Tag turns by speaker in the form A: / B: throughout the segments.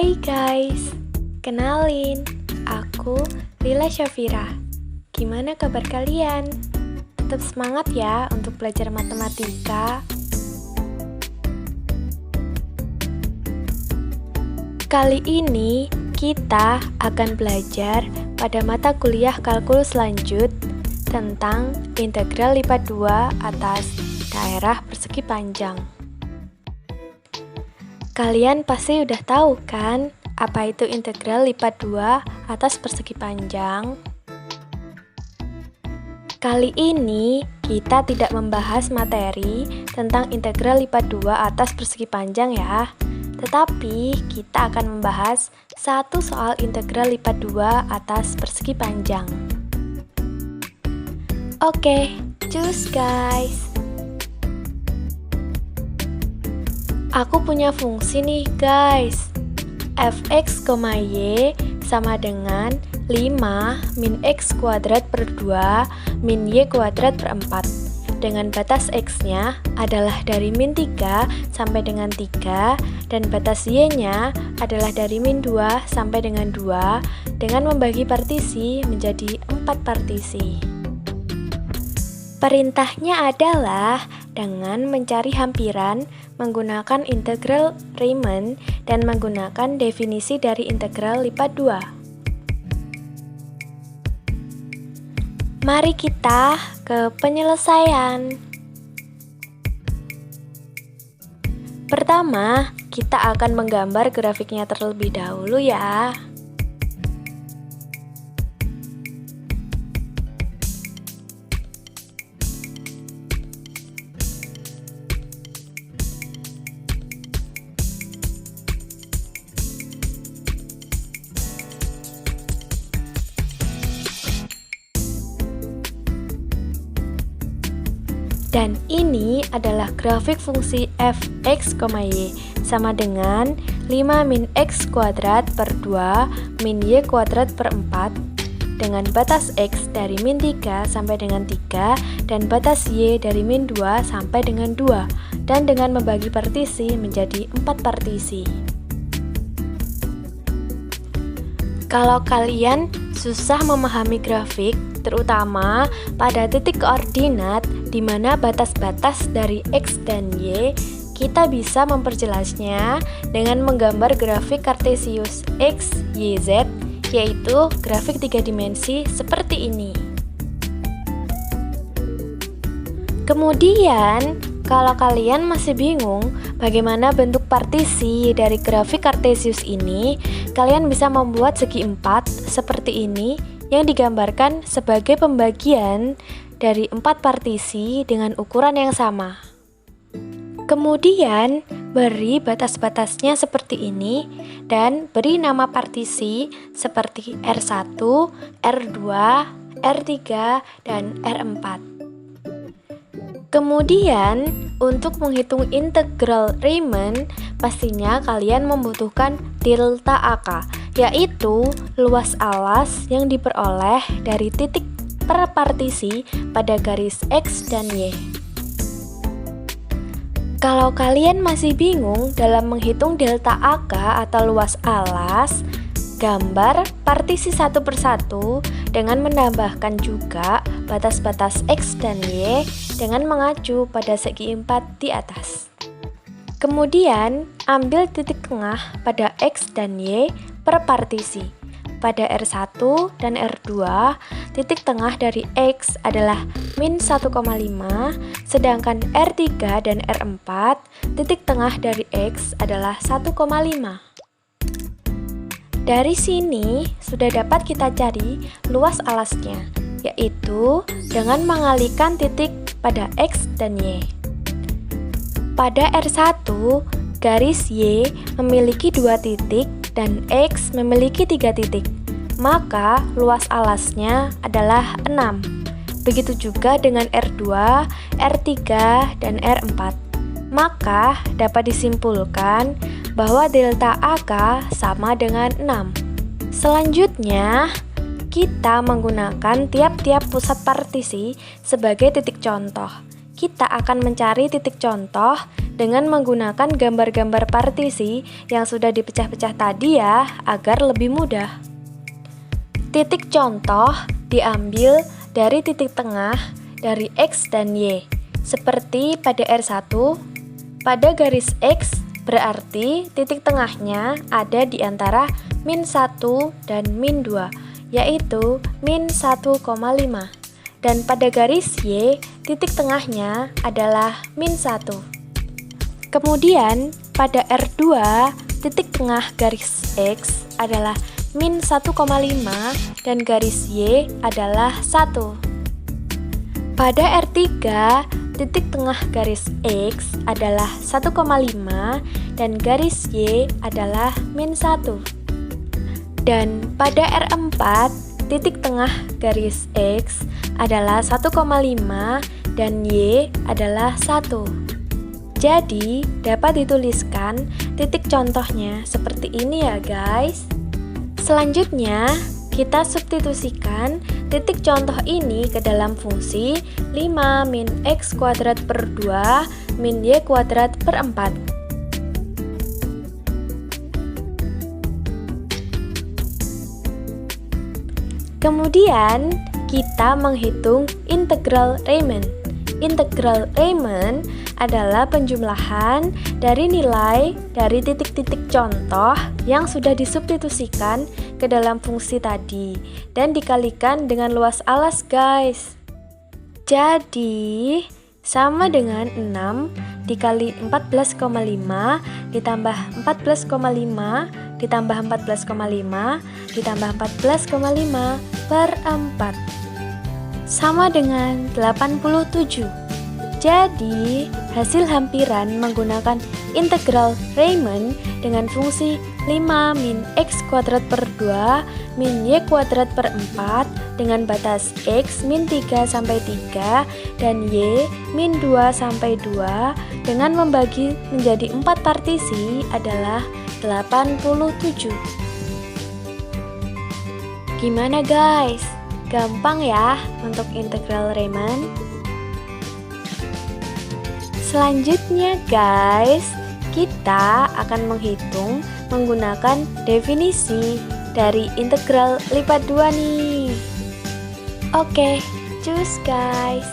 A: Hai guys, kenalin, aku Lila Syafira. Gimana kabar kalian? Tetap semangat ya untuk belajar matematika. Kali ini kita akan belajar pada mata kuliah kalkulus lanjut tentang integral lipat 2 atas daerah persegi panjang. Kalian pasti udah tahu kan apa itu integral lipat 2 atas persegi panjang? Kali ini kita tidak membahas materi tentang integral lipat 2 atas persegi panjang ya. Tetapi kita akan membahas satu soal integral lipat 2 atas persegi panjang. Oke, cus guys. Aku punya fungsi nih guys. Fx, y sama dengan 5 min x kuadrat per 2 min y kuadrat per 4. Dengan batas x-nya adalah dari min 3 sampai dengan 3 dan batas y-nya adalah dari min 2 sampai dengan 2 dengan membagi partisi menjadi 4 partisi. Perintahnya adalah dengan mencari hampiran menggunakan integral Riemann dan menggunakan definisi dari integral lipat 2. Mari kita ke penyelesaian. Pertama, kita akan menggambar grafiknya terlebih dahulu ya. Dan ini adalah grafik fungsi fx, y sama dengan 5 min x kuadrat per 2 min y kuadrat per 4 dengan batas x dari min 3 sampai dengan 3 dan batas y dari min 2 sampai dengan 2 dan dengan membagi partisi menjadi 4 partisi. Kalau kalian susah memahami grafik, terutama pada titik koordinat di mana batas-batas dari X dan Y, kita bisa memperjelasnya dengan menggambar grafik kartesius X, Y, Z, yaitu grafik 3 dimensi seperti ini. Kemudian, kalau kalian masih bingung bagaimana bentuk partisi dari grafik kartesius ini, kalian bisa membuat segi 4 seperti ini yang digambarkan sebagai pembagian dari 4 partisi dengan ukuran yang sama. Kemudian, beri batas-batasnya seperti ini dan beri nama partisi seperti R1, R2, R3, dan R4. Kemudian, untuk menghitung integral Riemann, pastinya kalian membutuhkan delta AK, yaitu luas alas yang diperoleh dari titik per partisi pada garis X dan Y. Kalau kalian masih bingung dalam menghitung delta AK atau luas alas, gambar partisi satu persatu dengan menambahkan juga batas-batas X dan Y dengan mengacu pada segi 4 di atas. Kemudian, ambil titik tengah pada X dan Y per partisi. Pada R1 dan R2, titik tengah dari X adalah min 1,5, sedangkan R3 dan R4, titik tengah dari X adalah 1,5. Dari sini, sudah dapat kita cari luas alasnya, yaitu dengan mengalihkan titik pada X dan Y. Pada R1, garis Y memiliki 2 titik dan X memiliki 3 titik, maka luas alasnya adalah 6. Begitu juga dengan R2, R3, dan R4. Maka dapat disimpulkan bahwa delta AK sama dengan 6. Selanjutnya, kita menggunakan tiap-tiap pusat partisi sebagai titik contoh. Kita akan mencari titik contoh dengan menggunakan gambar-gambar partisi yang sudah dipecah-pecah tadi ya, agar lebih mudah. Titik contoh diambil dari titik tengah dari X dan Y. Seperti pada R1, pada garis X berarti titik tengahnya ada di antara -1 dan -2, yaitu -1,5. Dan pada garis Y, titik tengahnya adalah -1. Kemudian pada R2, titik tengah garis X adalah -1,5 dan garis Y adalah 1. Pada R3, titik tengah garis X adalah 1,5 dan garis Y adalah -1. Dan pada R4, titik tengah garis X adalah 1,5 dan Y adalah 1. Jadi, dapat dituliskan titik contohnya seperti ini ya guys. Selanjutnya, kita substitusikan titik contoh ini ke dalam fungsi 5 min X kuadrat per 2 min Y kuadrat per 4. Kemudian, kita menghitung integral Riemann. Integral Riemann adalah penjumlahan dari nilai dari titik-titik contoh yang sudah disubstitusikan ke dalam fungsi tadi dan dikalikan dengan luas alas guys. Jadi sama dengan 6 dikali 14,5 ditambah 14,5 ditambah 14,5 ditambah 14,5 per 4 sama dengan 87. Jadi, hasil hampiran menggunakan integral Riemann dengan fungsi 5 min X kuadrat per 2 min Y kuadrat per 4 dengan batas X min 3 sampai 3 dan Y min 2 sampai 2 dengan membagi menjadi 4 partisi adalah 87. Gimana guys? Gampang ya untuk integral Riemann? Selanjutnya guys, kita akan menghitung menggunakan definisi dari integral lipat 2 nih. Oke, cus guys.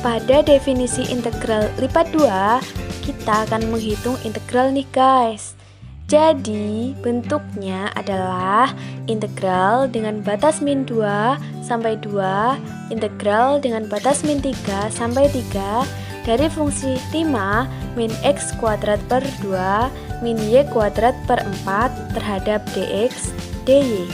A: Pada definisi integral lipat 2, kita akan menghitung integral nih guys. Jadi, bentuknya adalah integral dengan batas min 2 sampai 2, integral dengan batas min 3 sampai 3 dari fungsi 5 min X kuadrat per 2 min Y kuadrat per 4 terhadap dx dy.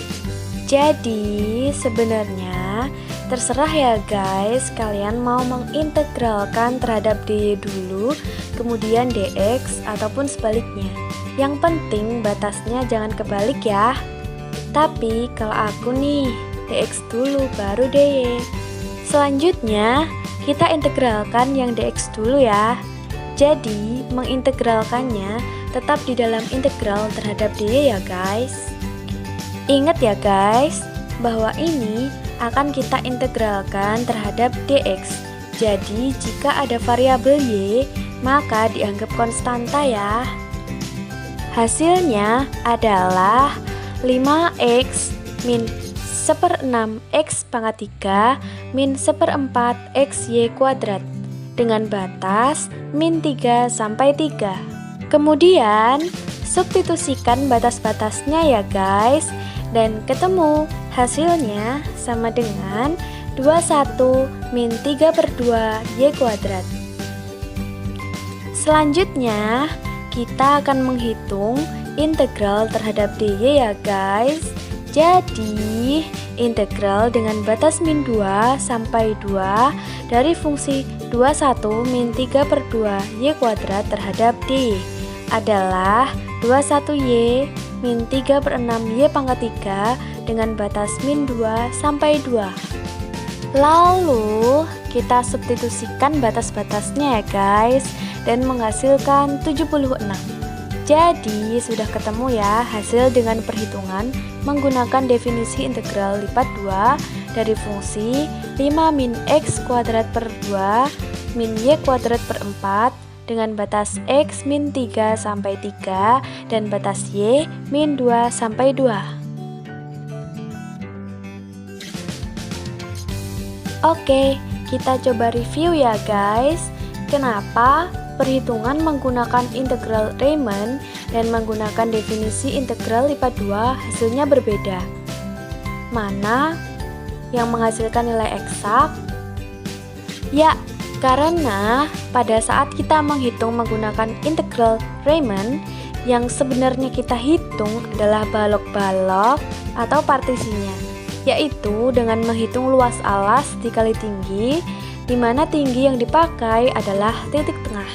A: Jadi, sebenarnya terserah ya guys, kalian mau mengintegralkan terhadap dy dulu, kemudian dx ataupun sebaliknya. Yang penting batasnya jangan kebalik ya. Tapi kalau aku nih, dx dulu baru dy. Selanjutnya, kita integralkan yang dx dulu ya. Jadi, mengintegralkannya tetap di dalam integral terhadap dy ya guys. Ingat ya guys, bahwa ini akan kita integralkan terhadap dx. Jadi, jika ada variabel y, maka dianggap konstanta ya. Hasilnya adalah 5x min 1/6 x pangkat 3 min 1/4 xy kuadrat dengan batas min 3 sampai 3. Kemudian substitusikan batas-batasnya ya guys, dan ketemu hasilnya sama dengan 21 min 3/2 y kuadrat. Selanjutnya kita akan menghitung integral terhadap dy ya guys. Jadi, integral dengan batas min 2 sampai 2 dari fungsi 21 min 3/2 y kuadrat terhadap dy adalah 21y min 3/6 y pangkat 3 dengan batas min 2 sampai 2. Lalu, kita substitusikan batas-batasnya ya guys, dan menghasilkan 76. Jadi, sudah ketemu ya hasil dengan perhitungan menggunakan definisi integral lipat 2 dari fungsi 5 min X kuadrat per 2 min Y kuadrat per 4 dengan batas X min 3 sampai 3 dan batas Y min 2 sampai 2. Oke, kita coba review ya guys. Kenapa perhitungan menggunakan integral Riemann dan menggunakan definisi integral lipat 2 hasilnya berbeda? Mana yang menghasilkan nilai eksak? Ya, karena pada saat kita menghitung menggunakan integral Riemann, yang sebenarnya kita hitung adalah balok-balok atau partisinya, yaitu dengan menghitung luas alas dikali tinggi, di mana tinggi yang dipakai adalah titik tengah.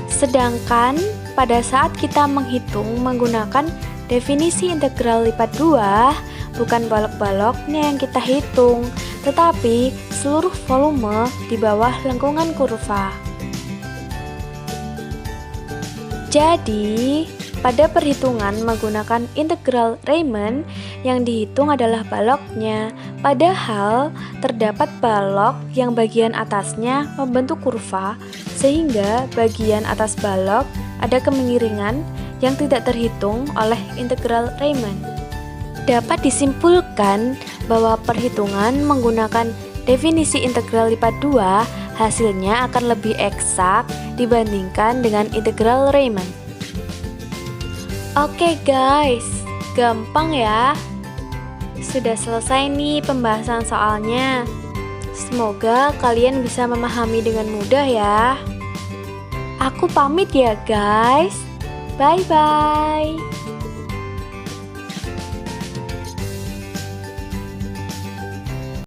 A: Sedangkan pada saat kita menghitung menggunakan definisi integral lipat 2, bukan balok-baloknya yang kita hitung, tetapi seluruh volume di bawah lengkungan kurva. Jadi, pada perhitungan menggunakan integral Riemann, yang dihitung adalah baloknya, padahal terdapat balok yang bagian atasnya membentuk kurva, sehingga bagian atas balok ada kemiringan yang tidak terhitung oleh integral Riemann. Dapat disimpulkan bahwa perhitungan menggunakan definisi integral lipat 2 hasilnya akan lebih eksak dibandingkan dengan integral Riemann. Oke guys, gampang ya. Sudah selesai nih pembahasan soalnya. Semoga kalian bisa memahami dengan mudah ya. Aku pamit ya guys. Bye-bye.